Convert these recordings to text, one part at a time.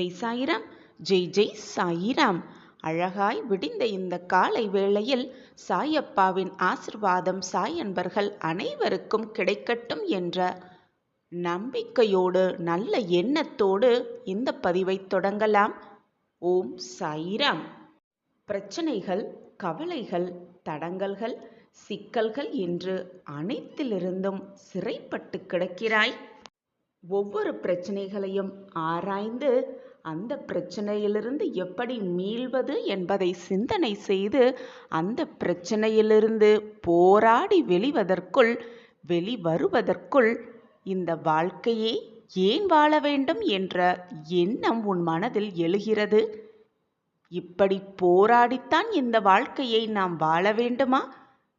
ஜெய் சாயிராம், ஜெய் ஜெய் சாயிராம். அழகாய் விடிந்த இந்த காலை வேளையில் சாயப்பாவின் ஆசிர்வாதம் சாயன்பர்கள் அனைவருக்கும் கிடைக்கட்டும் என்ற நம்பிக்கையோடு நல்ல எண்ணத்தோடு இந்த பதிவை தொடங்கலாம். ஓம் சாயிராம். பிரச்சனைகள், கவலைகள், தடங்கல்கள், சிக்கல்கள் என்று அனைத்திலிருந்தும் சிறைப்பட்டு கிடக்கிறாய். ஒவ்வொரு பிரச்சனைகளையும் ஆராய்ந்து அந்த பிரச்சனையிலிருந்து எப்படி மீள்வது என்பதை சிந்தனை செய்து அந்த பிரச்சனையிலிருந்து போராடி வெளிவருவதற்குள் இந்த வாழ்க்கையே ஏன் வாழ வேண்டும் என்ற எண்ணம் உன் மனதில் எழுகிறது. இப்படி போராடித்தான் இந்த வாழ்க்கையை நாம் வாழ வேண்டுமா?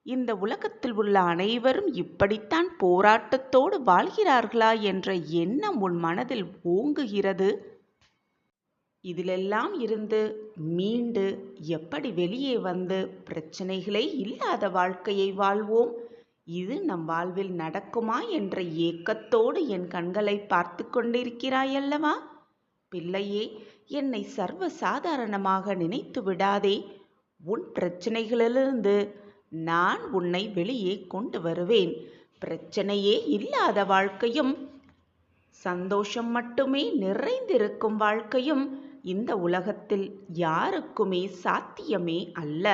இந்த உலகத்தில் உள்ள அனைவரும் இப்படித்தான் போராட்டத்தோடு வாழ்கிறார்களா என்ற எண்ணம் உன் மனதில் ஓங்குகிறது. இதிலெல்லாம் இருந்து மீண்டு எப்படி வெளியே வந்து பிரச்சனைகளே இல்லாத வாழ்க்கையை வாழ்வோம். இது நம் வாழ்வில் நடக்குமா என்ற ஏக்கத்தோடு என் கண்களை பார்த்து கொண்டிருக்கிறாயல்லவா? பிள்ளையே, என்னை சர்வ சாதாரணமாக நினைத்து விடாதே. உன் பிரச்சனைகளிலிருந்து நான் உன்னை வெளியே கொண்டு வருவேன். பிரச்சனையே இல்லாத வாழ்க்கையும் சந்தோஷம் மட்டுமே நிறைந்திருக்கும் வாழ்க்கையும் இந்த உலகத்தில் யாருக்குமே சாத்தியமே அல்ல.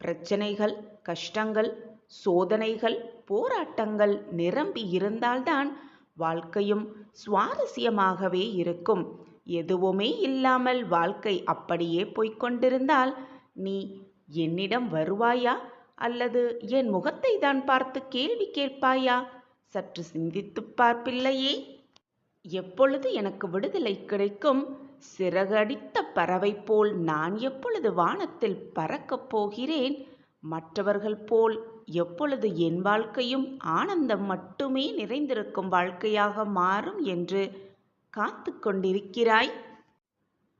பிரச்சனைகள், கஷ்டங்கள், சோதனைகள், போராட்டங்கள் நிரம்பி இருந்தால்தான் வாழ்க்கையும் சுவாரஸ்யமாகவே இருக்கும். எதுவுமே இல்லாமல் வாழ்க்கை அப்படியே போய்கொண்டிருந்தால் நீ என்னிடம் வருவாயா அல்லது என் முகத்தை தான் பார்த்து கேள்வி கேட்பாயா? சற்று சிந்தித்துப் பார்ப்பில்லையே. எப்பொழுது எனக்கு விடுதலை கிடைக்கும்? சிறகடித்த பறவை போல் நான் எப்பொழுது வானத்தில் பறக்கப் போகிறேன்? மற்றவர்கள் போல் எப்பொழுது என் வாழ்க்கையும் ஆனந்தம் மட்டுமே நிறைந்திருக்கும் வாழ்க்கையாக மாறும் என்று காத்து கொண்டிருக்கிறாய்.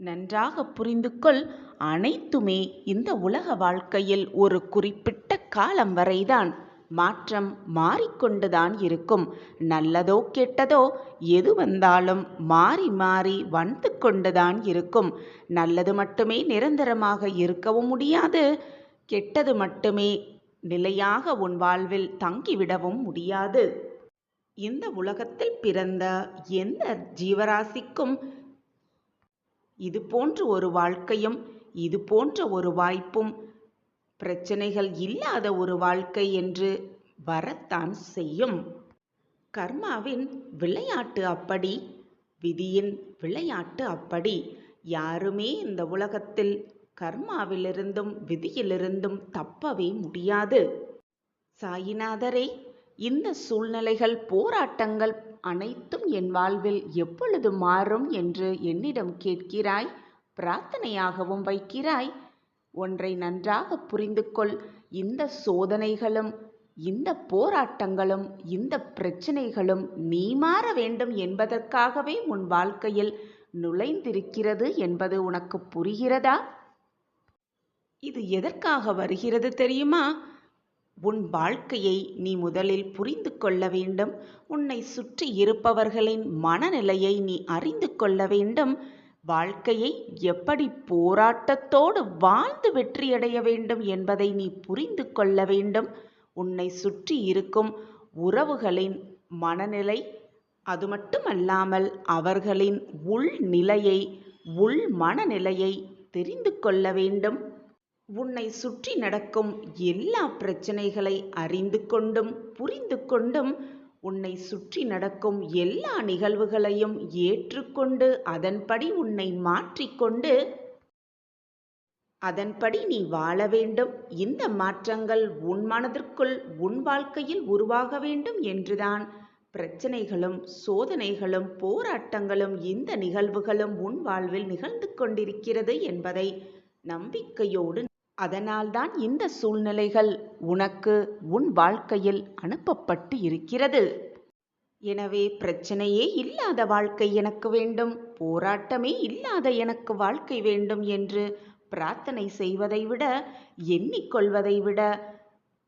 நன்றாக புரிந்து கொள். அனைத்துமே இந்த உலக வாழ்க்கையில் ஒரு குறிப்பிட்ட காலம் வரைதான். மாற்றம் மாறிக்கொண்டுதான் இருக்கும். நல்லதோ கெட்டதோ எது வந்தாலும் மாறி மாறி வந்து கொண்டுதான் இருக்கும். நல்லது மட்டுமே நிரந்தரமாக இருக்கவும் முடியாது. கெட்டது மட்டுமே நிலையாக உன் வாழ்வில் தங்கிவிடவும் முடியாது. இந்த உலகத்தில் பிறந்த எந்த ஜீவராசிக்கும் இது போன்ற ஒரு வாழ்க்கையும் இது போன்ற ஒரு வாய்ப்பும் பிரச்சனைகள் இல்லாத ஒரு வாழ்க்கை என்று வரத்தான் செய்யும். கர்மாவின் விளையாட்டு அப்படி, விதியின் விளையாட்டு அப்படி. யாருமே இந்த உலகத்தில் கர்மாவிலிருந்தும் விதியிலிருந்தும் தப்பவே முடியாது. சாயிநாதரே, இந்த சூழ்நிலைகள், போராட்டங்கள் அனைத்தும் என் வாழ்வில் எப்பொழுது மாறும் என்று என்னிடம் கேட்கிறாய், பிரார்த்தனையாகவும் வைக்கிறாய். ஒன்றை நன்றாக புரிந்து கொள். இந்த சோதனைகளும் இந்த போராட்டங்களும் இந்த பிரச்சனைகளும் நீ மாற வேண்டும் என்பதற்காகவே உன் வாழ்க்கையில் நுழைந்திருக்கிறது என்பது உனக்கு புரிகிறதா? இது எதற்காக வருகிறது தெரியுமா? உன் வாழ்க்கையை நீ முதலில் புரிந்து கொள்ள வேண்டும். உன்னை சுற்றி இருப்பவர்களின் மனநிலையை நீ அறிந்து கொள்ள வேண்டும். வாழ்க்கையை எப்படி போராட்டத்தோடு வாழ்ந்து வெற்றியடைய வேண்டும் என்பதை நீ புரிந்து கொள்ள வேண்டும். உன்னை சுற்றி இருக்கும் உறவுகளின் மனநிலை, அது மட்டுமல்லாமல் அவர்களின் உள்நிலையை, உள் மனநிலையை தெரிந்து கொள்ள வேண்டும். உன்னை சுற்றி நடக்கும் எல்லா பிரச்சனைகளை அறிந்து கொண்டும் புரிந்து கொண்டும் உன்னை சுற்றி நடக்கும் எல்லா நிகழ்வுகளையும் ஏற்றுக்கொண்டு அதன்படி உன்னை மாற்றிக்கொண்டு அதன்படி நீ வாழ வேண்டும். இந்த மாற்றங்கள் உன் மனதிற்குள் உன் வாழ்க்கையில் உருவாக வேண்டும் என்றுதான் பிரச்சனைகளும் சோதனைகளும் போராட்டங்களும் இந்த நிகழ்வுகளும் உன் வாழ்வில் நிகழ்ந்து கொண்டிருக்கிறது என்பதை நம்பிக்கையோடு, அதனால்தான் இந்த சூழ்நிலைகள் உனக்கு உன் வாழ்க்கையில் அனுப்பப்பட்டு இருக்கிறது. எனவே பிரச்சனையே இல்லாத வாழ்க்கை எனக்கு வேண்டும், போராட்டமே இல்லாத எனக்கு வாழ்க்கை வேண்டும் என்று பிரார்த்தனை செய்வதை விட, எண்ணிக்கொள்வதை விட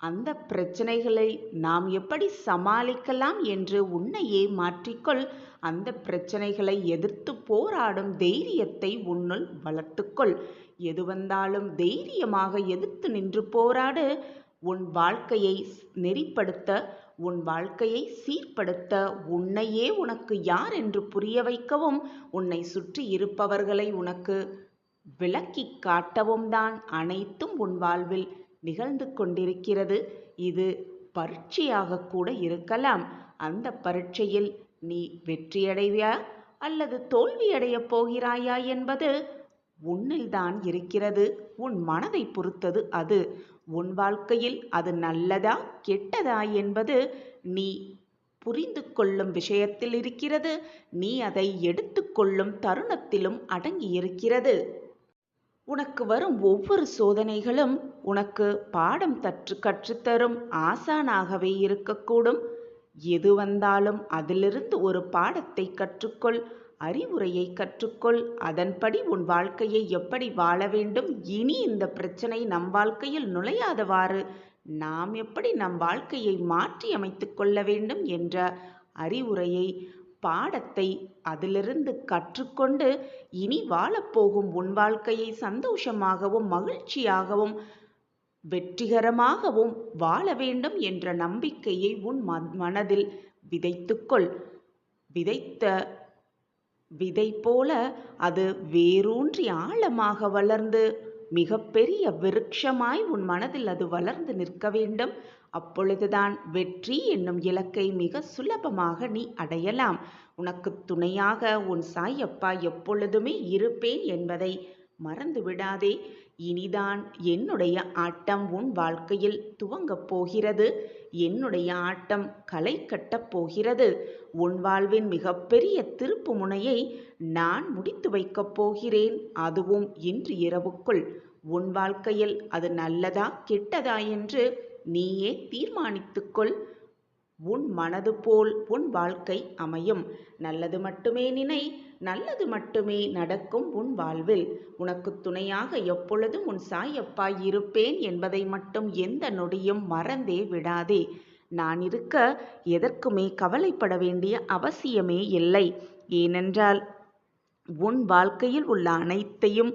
அந்த பிரச்சனைகளை நாம் எப்படி சமாளிக்கலாம் என்று உன்னையே மாற்றிக்கொள். அந்த பிரச்சனைகளை எதிர்த்து போராடும் தைரியத்தை உன்னுள் வளர்த்துக்கொள். எது வந்தாலும் தைரியமாக எதிர்த்து நின்று போராடு. உன் வாழ்க்கையை நெறிப்படுத்த, உன் வாழ்க்கையை சீர்படுத்த, உன்னையே உனக்கு யார் என்று புரிய வைக்கவும், உன்னை சுற்றி இருப்பவர்களை உனக்கு விளக்கி காட்டவும் தான் அனைத்தும் உன் வாழ்வில் நிகழ்ந்து கொண்டிருக்கிறது. இது பரீட்சையாக கூட இருக்கலாம். அந்த பரீட்சையில் நீ வெற்றியடைவியா அல்லது தோல்வியடையப் போகிறாயா என்பது உன்னில்தான் இருக்கிறது. உன் மனதை பொறுத்தது அது. உன் வாழ்க்கையில் அது நல்லதா கெட்டதா என்பது நீ புரிந்து கொள்ளும் விஷயத்தில் இருக்கிறது. நீ அதை எடுத்துக்கொள்ளும் தருணத்திலும் அடங்கியிருக்கிறது. உனக்கு வரும் ஒவ்வொரு சோதனைகளும் உனக்கு பாடம் கற்றுத்தரும் ஆசானாகவே இருக்கக்கூடும். எது வந்தாலும் அதிலிருந்து ஒரு பாடத்தை கற்றுக்கொள், அறிவுரையை கற்றுக்கொள். அதன்படி உன் வாழ்க்கையை எப்படி வாழ வேண்டும், இனி இந்த பிரச்சனை நம் வாழ்க்கையில் நுழையாதவாறு நாம் எப்படி நம் வாழ்க்கையை மாற்றி அமைத்து கொள்ள வேண்டும் என்ற அறிவுரையை, பாடத்தை அதிலிருந்து கற்றுக்கொண்டு இனி வாழப்போகும் உன் வாழ்க்கையை சந்தோஷமாகவும் மகிழ்ச்சியாகவும் வெற்றிகரமாகவும் வாழ வேண்டும் என்ற நம்பிக்கையை உன் மனதில் விதைத்துக்கொள். விதைத்த விதை போல அது வேரூன்றி ஆழமாக வளர்ந்து மிகப்பெரிய விருட்சமாய் உன் மனதில் அது வளர்ந்து நிற்க வேண்டும். அப்பொழுதுதான் வெற்றி என்னும் இலக்கை மிக சுலபமாக நீ அடையலாம். உனக்கு துணையாக உன் சாயப்பா எப்பொழுதுமே இருப்பேன் என்பதை மறந்து விடாதே. இனிதான் என்னுடைய ஆட்டம் உன் வாழ்க்கையில் துவங்கப் போகிறது. என்னுடைய ஆட்டம் களை கட்டப் போகிறது. உன் வாழ்வின் மிகப்பெரிய திருப்பு முனையை நான் முடித்து வைக்கப் போகிறேன். அதுவும் இன்று இரவுக்குள். உன் வாழ்க்கையில் அது நல்லதா கெட்டதா என்று நீயே தீர்மானித்துக்கொள். உன் மனது போல் உன் வாழ்க்கை அமையும். நல்லது மட்டுமே நினை, நல்லது மட்டுமே நடக்கும் உன் வாழ்வில். உனக்கு துணையாக எப்பொழுதும் உன் சாயப்பா இருப்பேன் என்பதை மட்டும் எந்த நொடியும் மறந்தே விடாதே. நான் இருக்க எதற்குமே கவலைப்பட வேண்டிய அவசியமே இல்லை. ஏனென்றால் உன் வாழ்க்கையில் உள்ள அனைத்தையும்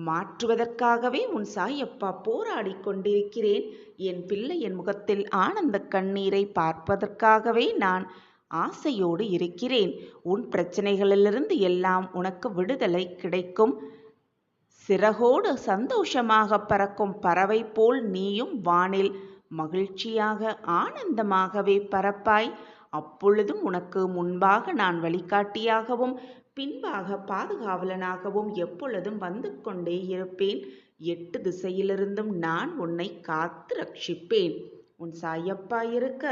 மாற்றுவதற்காகவே உன் சாயப்பா போராடி கொண்டிருக்கிறேன். என் பிள்ளையின் முகத்தில் ஆனந்த கண்ணீரை பார்ப்பதற்காகவே நான் ஆசையோடு இருக்கிறேன். உன் பிரச்சனைகளிலிருந்து எல்லாம் உனக்கு விடுதலை கிடைக்கும். சிறகோடு சந்தோஷமாக பறக்கும் பறவை போல் நீயும் வானில் மகிழ்ச்சியாக ஆனந்தமாகவே பறப்பாய். அப்பொழுதும் உனக்கு முன்பாக நான் வழிகாட்டியாகவும் பின்பாக பாதுகாவலனாகவும் எப்பொழுதும் வந்து கொண்டே இருப்பேன். 8 திசையிலிருந்தும் நான் உன்னை காத்து ரட்சிப்பேன். உன் சாயப்பா இருக்க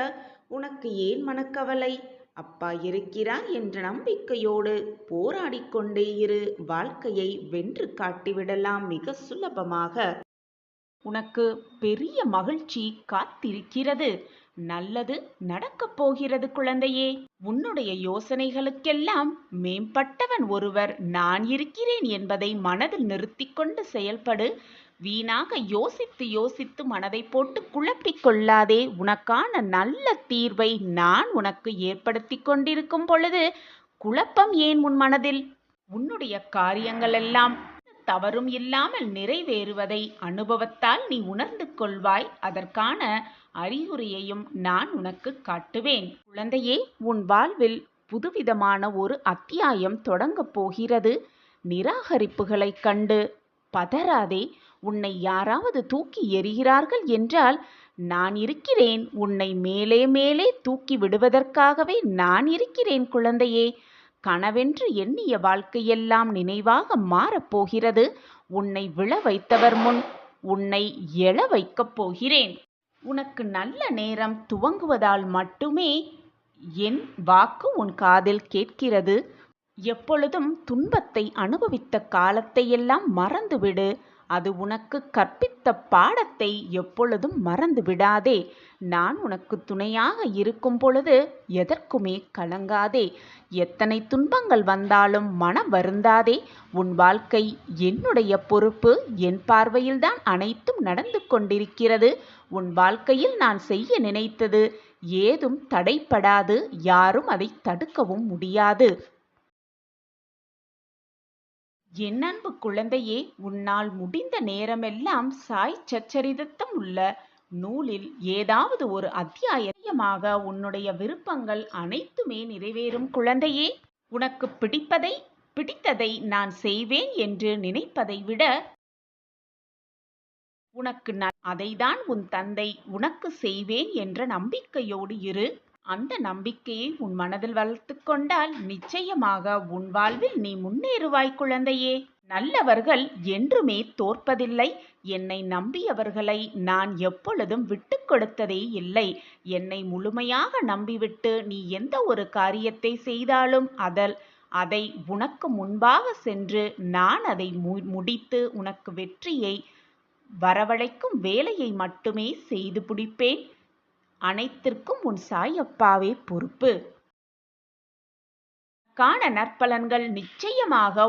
உனக்கு ஏன் மனக்கவலை? அப்பா இருக்கிறார் என்ற நம்பிக்கையோடு போராடிக்கொண்டே இரு. வாழ்க்கையை வென்று காட்டிவிடலாம் மிக சுலபமாக. உனக்கு பெரிய மகிழ்ச்சி காத்திருக்கிறது. நல்லது நடக்கப் போகிறது குழந்தையே. உன்னுடைய யோசனைகளுக்கெல்லாம் மேம்பட்டவன் ஒருவர் நான் இருக்கிறேன் என்பதை மனதில் நிறுத்தி கொண்டு செயல்படு. வீணாக யோசித்து யோசித்து மனதை போட்டு குழப்பிக் கொள்ளாதே. உனக்கான நல்ல தீர்வை நான் உனக்கு ஏற்படுத்தி கொண்டிருக்கும் பொழுது குழப்பம் ஏன் உன் மனதில்? உன்னுடைய காரியங்கள் எல்லாம் தவறும் இல்லாமல் நிறைவேறுவதை அனுபவத்தால் நீ உணர்ந்து கொள்வாய். அதற்கான அறிகுறியையும் நான் உனக்கு காட்டுவேன். குழந்தையே, உன் வாழ்வில் புதுவிதமான ஒரு அத்தியாயம் தொடங்கப் போகிறது. நிராகரிப்புகளை கண்டு பதறாதே. உன்னை யாராவது தூக்கி எறிகிறார்கள் என்றால் நான் இருக்கிறேன். உன்னை மேலே மேலே தூக்கி விடுவதற்காகவே நான் இருக்கிறேன் குழந்தையே. கனவென்று எண்ணிய வாழ்க்கையெல்லாம் நினைவாக மாறப்போகிறது. உன்னை விழ வைத்தவர் முன் உன்னை எழ வைக்கப் போகிறேன். உனக்கு நல்ல நேரம் துவங்குவதால் மட்டுமே என் வாக்கு உன் காதில் கேட்கிறது. எப்பொழுதும் துன்பத்தை அனுபவித்த காலத்தையெல்லாம் மறந்துவிடு. அது உனக்கு கற்பித்த பாடத்தை எப்பொழுதும் மறந்து விடாதே. நான் உனக்கு துணையாக இருக்கும் பொழுது எதற்குமே கலங்காதே. எத்தனை துன்பங்கள் வந்தாலும் மனம் வருந்தாதே. உன் வாழ்க்கை என்னுடைய பொறுப்பு. என் பார்வையில்தான் அனைத்தும் நடந்து கொண்டிருக்கிறது. உன் வாழ்க்கையில் நான் செய்ய நினைத்தது ஏதும் தடைப்படாது. யாரும் அதை தடுக்கவும் முடியாது. என் அன்பு குழந்தையே, உன்னால் முடிந்த நேரமெல்லாம் சாய் சச்சரிதத்தம் உள்ள நூலில் ஏதாவது ஒரு அத்தியாயமாக உன்னுடைய விருப்பங்கள் அனைத்துமே நிறைவேறும் குழந்தையே. உனக்கு பிடித்ததை நான் செய்வேன் என்று நினைப்பதை விட உனக்கு அதைதான் உன் தந்தை உனக்கு செய்வேன் என்ற நம்பிக்கையோடு இரு. அந்த நம்பிக்கையை உன் மனதில் வளர்த்து கொண்டால் நிச்சயமாக உன் வாழ்வில் நீ முன்னேறுவாய் குழந்தையே. நல்லவர்கள் என்றுமே தோற்பதில்லை. என்னை நம்பியவர்களை நான் எப்பொழுதும் விட்டு கொடுத்ததே இல்லை. என்னை முழுமையாக நம்பிவிட்டு நீ எந்த ஒரு காரியத்தை செய்தாலும் அதை உனக்கு முன்பாக சென்று நான் அதை முடித்து உனக்கு வெற்றியை வரவழைக்கும் வேலையை மட்டுமே செய்து முடிப்பேன். அனைத்திற்கும் உன் சாயப்பாவே பொறுப்பு. காண நற்பலன்கள் நிச்சயமாக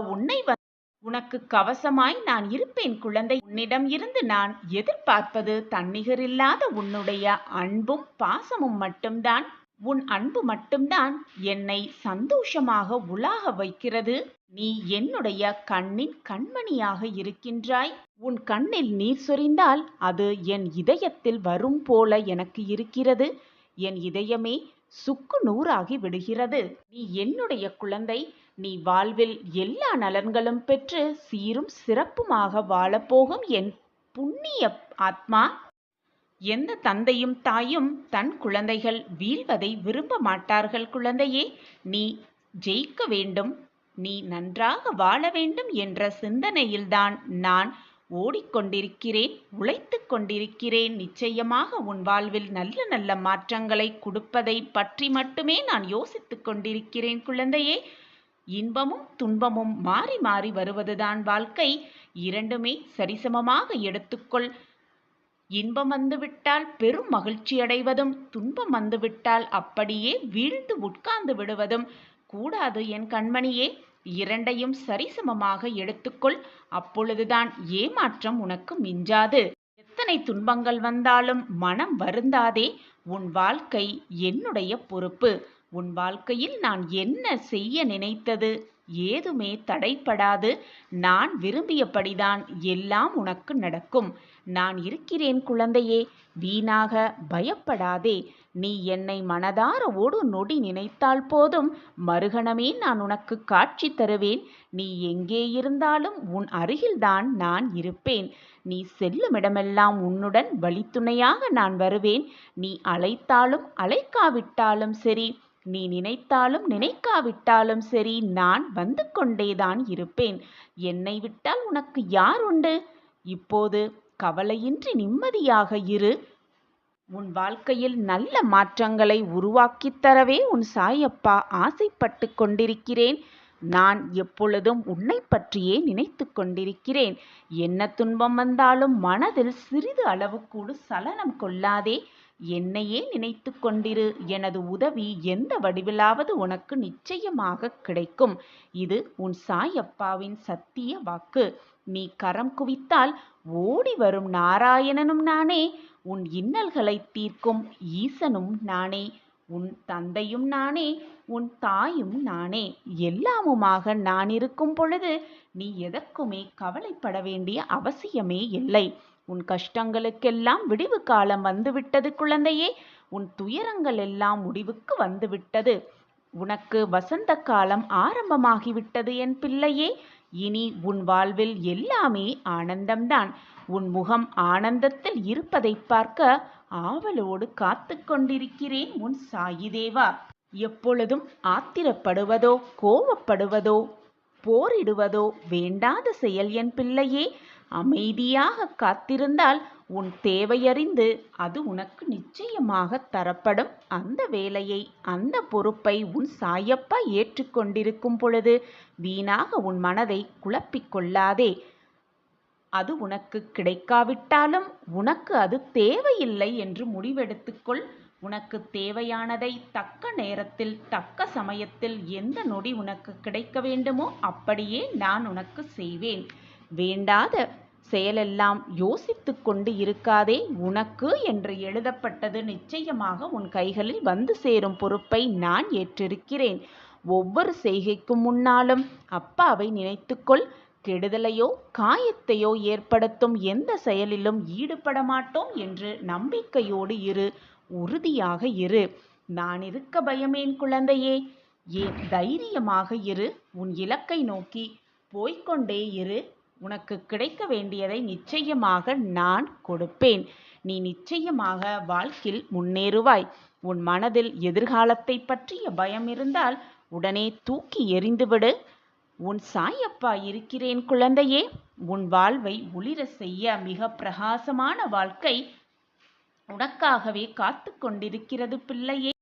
உனக்கு கவசமாய் நான் இருப்பேன் குழந்தை. உன்னிடம் இருந்து நான் எதிர்பார்ப்பது தன்னிகரில்லாத உன்னுடைய அன்பும் பாசமும் மட்டும்தான். உன் அன்பு மட்டும்தான் என்னை சந்தோஷமாக உலாக வைக்கிறது. நீ என்னுடைய கண்ணின் கண்மணியாக இருக்கின்றாய். உன் கண்ணில் நீர் சொரிந்தால் அது என் இதயத்தில் வரும் போல எனக்கு இருக்கிறது. என் இதயமே சுக்கு நூறாகி விடுகிறது. நீ என்னுடைய குழந்தை. நீ வாழ்வில் எல்லா நலன்களும் பெற்று சீரும் சிறப்புமாக வாழப்போகும் என் புண்ணிய ஆத்மா. எந்த தந்தையும் தாயும் தன் குழந்தைகள் வீழ்வதை விரும்ப மாட்டார்கள் குழந்தையே. நீ ஜெயிக்க வேண்டும், நீ நன்றாக வாழ வேண்டும் என்ற சிந்தனையில்தான் நான் ஓடிக்கொண்டிருக்கிறேன், உழைத்து கொண்டிருக்கிறேன். நிச்சயமாக உன் வாழ்வில் நல்ல நல்ல மாற்றங்களை கொடுப்பதை பற்றி மட்டுமே நான் யோசித்து கொண்டிருக்கிறேன் குழந்தையே. இன்பமும் துன்பமும் மாறி மாறி வருவதுதான் வாழ்க்கை. இரண்டுமே சரிசமமாக எடுத்துக்கொள். இன்பம் வந்துவிட்டால் பெரும் மகிழ்ச்சி அடைவதும், துன்பம் வந்துவிட்டால் அப்படியே வீழ்ந்து உட்கார்ந்து விடுவதும் கூடாது என் கண்மணியே. இரண்டையும் சரிசமமாக எடுத்துக்கொள். அப்பொழுதுதான் ஏமாற்றம் உனக்கு மிஞ்சாது. எத்தனை துன்பங்கள் வந்தாலும் மனம் வருந்தாதே. உன் வாழ்க்கை என்னுடைய பொறுப்பு. உன் வாழ்க்கையில் நான் என்ன செய்ய நினைத்தது ஏதுமே தடைப்படாது. நான் விரும்பியபடிதான் எல்லாம் உனக்கு நடக்கும். நான் இருக்கிறேன் குழந்தையே. வீணாக பயப்படாதே. நீ என்னை மனதார ஒரு நொடி நினைத்தால் போதும், மறுகணமே நான் உனக்கு காட்சி தருவேன். நீ எங்கே இருந்தாலும் உன் அருகில்தான் நான் இருப்பேன். நீ செல்லுமிடமெல்லாம் உன்னுடன் வழித்துணையாக நான் வருவேன். நீ அழைத்தாலும் அழைக்காவிட்டாலும் சரி, நீ நினைத்தாலும் நினைக்காவிட்டாலும் சரி, நான் வந்து கொண்டேதான் இருப்பேன். என்னை விட்டால் உனக்கு யார் உண்டு? இப்போது கவலையின்றி நிம்மதியாக இரு. உன் வாழ்க்கையில் நல்ல மாற்றங்களை உருவாக்கித் தரவே உன் சாயப்பா ஆசைப்பட்டு கொண்டிருக்கிறேன். நான் எப்பொழுதும் உன்னை பற்றியே நினைத்து கொண்டிருக்கிறேன். என்ன துன்பம் வந்தாலும் மனதில் சிறிது அளவு கூட சலனம் கொள்ளாதே. என்னையே நினைத்து கொண்டிரு. எனது உதவி எந்த வடிவிலாவது உனக்கு நிச்சயமாக கிடைக்கும். இது உன் சாயப்பாவின் சத்திய வாக்கு. நீ கரம் குவித்தால் ஓடி வரும் நாராயணனும் நானே. உன் இன்னல்களை தீர்க்கும் ஈசனும் நானே. உன் தந்தையும் நானே, உன் தாயும் நானே. எல்லாமுமாக நான் இருக்கும் பொழுது நீ எதற்குமே கவலைப்பட வேண்டிய அவசியமே இல்லை. உன் கஷ்டங்களுக்கெல்லாம் விடிவு காலம் வந்துவிட்டது குழந்தையே. உன் துயரங்கள் எல்லாம் முடிவுக்கு வந்துவிட்டது. உனக்கு வசந்த காலம் ஆரம்பமாகிவிட்டது என் பிள்ளையே. இனி உன் வாழ்வில் எல்லாமே ஆனந்தம்தான். உன் முகம் ஆனந்தத்தில் இருப்பதை பார்க்க ஆவலோடு காத்து கொண்டிருக்கிறேன் உன் சாயிதேவா. எப்பொழுதும் ஆத்திரப்படுவதோ கோபப்படுவதோ போரிடுவதோ வேண்டாத செயல் என் பிள்ளையே. அமைதியாக காத்திருந்தால் உன் தேவையறிந்து அது உனக்கு நிச்சயமாக தரப்படும். அந்த வேலையை, அந்த பொறுப்பை உன் சாயப்பா ஏற்றுக்கொண்டிருக்கும் பொழுது வீணாக உன் மனதை குழப்பிக் கொள்ளாதே. அது உனக்கு கிடைக்காவிட்டாலும் உனக்கு அது தேவையில்லை என்று முடிவெடுத்துக்கொள். உனக்கு தேவையானதை தக்க நேரத்தில் தக்க சமயத்தில் எந்த நொடி உனக்கு கிடைக்க வேண்டுமோ அப்படியே நான் உனக்கு செய்வேன். வேண்டாத செயலெல்லாம் யோசித்துக் கொண்டு இருக்காதே. உனக்கு என்று எழுதப்பட்டது நிச்சயமாக உன் கைகளில் வந்து சேரும் பொறுப்பை நான் ஏற்றிருக்கிறேன். ஒவ்வொரு செய்கைக்கும் முன்னாலும் அப்பாவை நினைத்துக்கொள். கெடுதலையோ காயத்தையோ ஏற்படுத்தும் எந்த செயலிலும் ஈடுபட மாட்டோம் என்று நம்பிக்கையோடு இரு. உறுதியாக இரு. நான் இருக்க பயமேன் குழந்தையே. ஏன் தைரியமாக இரு. உன் இலக்கை நோக்கி போய்கொண்டே இரு. உனக்கு கிடைக்க வேண்டியதை நிச்சயமாக நான் கொடுப்பேன். நீ நிச்சயமாக வாழ்க்கையில் முன்னேறுவாய். உன் மனதில் எதிர்காலத்தை பற்றிய பயம் இருந்தால் உடனே தூக்கி எறிந்துவிடு. உன் சாயப்பா இருக்கிறேன் குழந்தையே. உன் வாழ்வை ஒளிர செய்ய மிக பிரகாசமான வாழ்க்கை உனக்காகவே காத்து கொண்டிருக்கிறது பிள்ளையே.